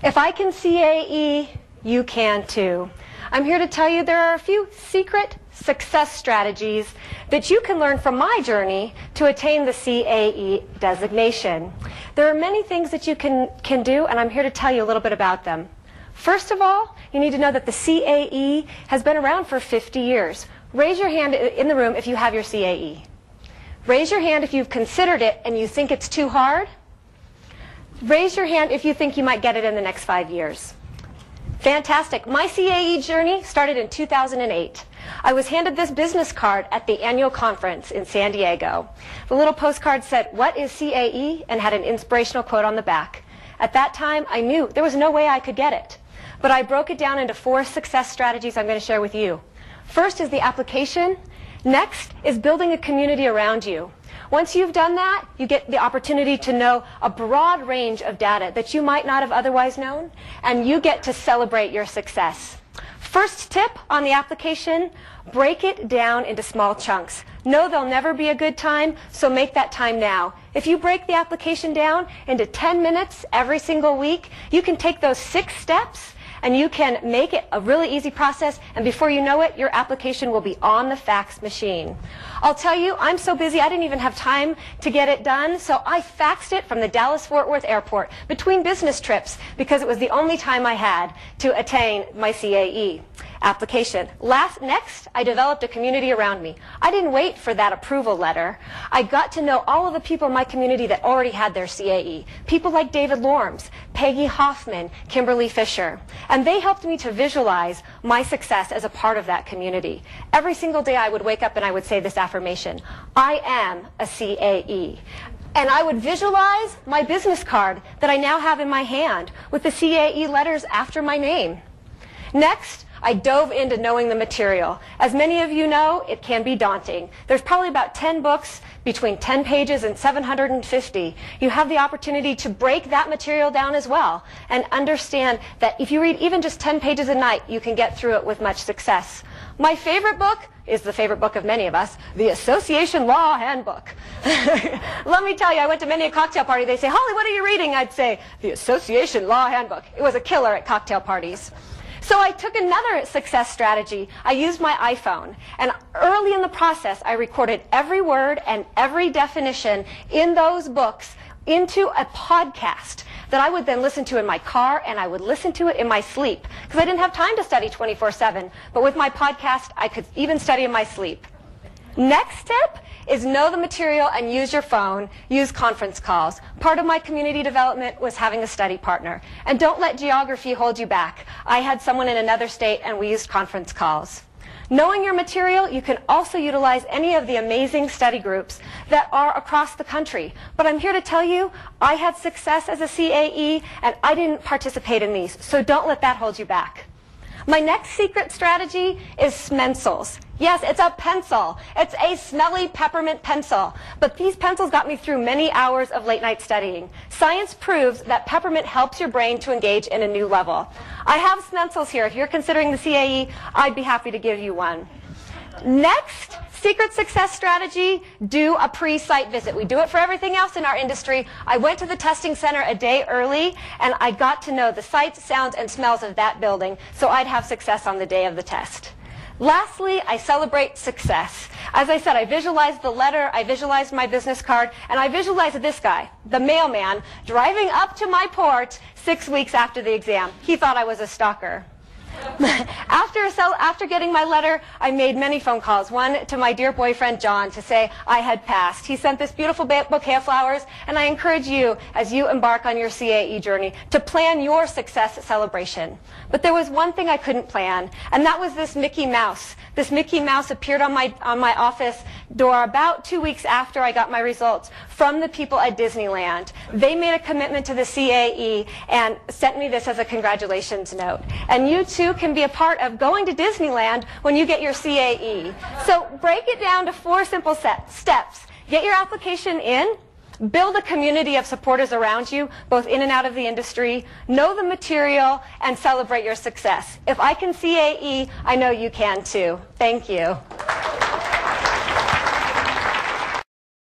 If I can CAE, you can too. I'm here to tell you there are a few secret success strategies that you can learn from my journey to attain the CAE designation. There are many things that you can do, and I'm here to tell you a little bit about them. First of all, you need to know that the CAE has been around for 50 years. Raise your hand in the room if you have your CAE. Raise your hand if you've considered it and you think it's too hard. Raise your hand if you think you might get it in the next 5 years. Fantastic. My CAE journey started in 2008. I was handed this business card at the annual conference in San Diego. The little postcard said, "What is CAE?" and had an inspirational quote on the back. At that time, I knew there was no way I could get it. But I broke it down into 4 success strategies I'm going to share with you. First is the application. Next is building a community around you. Once you've done that, you get the opportunity to know a broad range of data that you might not have otherwise known, and you get to celebrate your success. First tip on the application, break it down into small chunks. Know there'll never be a good time, so make that time now. If you break the application down into 10 minutes every single week, you can take those 6 steps and you can make it a really easy process, and before you know it, your application will be on the fax machine. I'll tell you, I'm so busy I didn't even have time to get it done, so I faxed it from the Dallas-Fort Worth airport between business trips because it was the only time I had to attain my CAE application. Next, I developed a community around me. I didn't wait for that approval letter. I got to know all of the people in my community that already had their CAE. People like David Lorms, Peggy Hoffman, Kimberly Fisher. And they helped me to visualize my success as a part of that community. Every single day I would wake up and I would say this affirmation, "I am a CAE." And I would visualize my business card that I now have in my hand with the CAE letters after my name. Next, I dove into knowing the material. As many of you know, it can be daunting. There's probably about 10 books between 10 pages and 750. You have the opportunity to break that material down as well and understand that if you read even just 10 pages a night, you can get through it with much success. My favorite book is the favorite book of many of us, the Association Law Handbook. Let me tell you, I went to many a cocktail party. They say, "Holly, what are you reading?" I'd say, "The Association Law Handbook." It was a killer at cocktail parties. So I took another success strategy. I used my iPhone, and early in the process, I recorded every word and every definition in those books into a podcast that I would then listen to in my car, and I would listen to it in my sleep, because I didn't have time to study 24/7. But with my podcast, I could even study in my sleep. Next tip is know the material and use your phone. Use conference calls. Part of my community development was having a study partner. And don't let geography hold you back. I had someone in another state and we used conference calls. Knowing your material, you can also utilize any of the amazing study groups that are across the country. But I'm here to tell you, I had success as a CAE and I didn't participate in these, so don't let that hold you back. My next secret strategy is Smencils. Yes, it's a pencil. It's a smelly peppermint pencil. But these pencils got me through many hours of late night studying. Science proves that peppermint helps your brain to engage in a new level. I have Smencils here. If you're considering the CAE, I'd be happy to give you one. Next, secret success strategy, do a pre-site visit. We do it for everything else in our industry. I went to the testing center a day early, and I got to know the sights, sounds, and smells of that building, so I'd have success on the day of the test. Lastly, I celebrate success. As I said, I visualized the letter, I visualized my business card, and I visualized this guy, the mailman, driving up to my porch 6 weeks after the exam. He thought I was a stalker. After getting my letter, I made many phone calls. One to my dear boyfriend, John, to say I had passed. He sent this beautiful bouquet of flowers, and I encourage you, as you embark on your CAE journey, to plan your success celebration. But there was one thing I couldn't plan, and that was this Mickey Mouse. This Mickey Mouse appeared on my office door about 2 weeks after I got my results from the people at Disneyland. They made a commitment to the CAE and sent me this as a congratulations note. And you too can be a part of going to Disneyland when you get your CAE. So break it down to 4 simple steps. Get your application in. Build a community of supporters around you, both in and out of the industry. Know the material and celebrate your success. If I can CAE, I know you can too. Thank you.